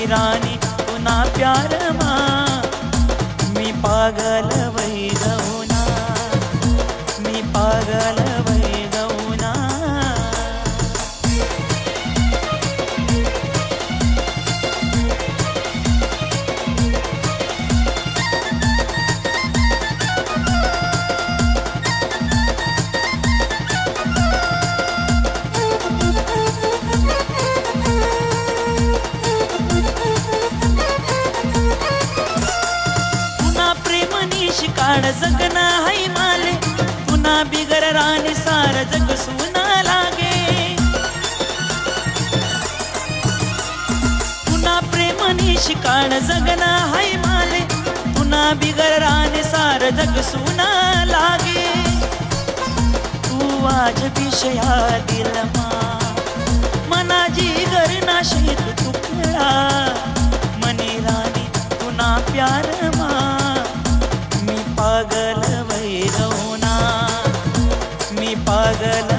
मनी रानी तुना प्यार मा मी पागल वै गौना, मी पागल वै गौना। शिकाड जगना हाय माले पुन्हा बिगर राणी सार जग सुना लागे। पुन्हा प्रेमनी शिकाड जगना हाय माले पुन्हा बिगर राणी सार जग सुना लागे। तू आज विषया दिल मा मना जिगर ना शेत तुकड़ा मनी रानी पुन्हा प्यार मा पागल वै गौना, मी पागल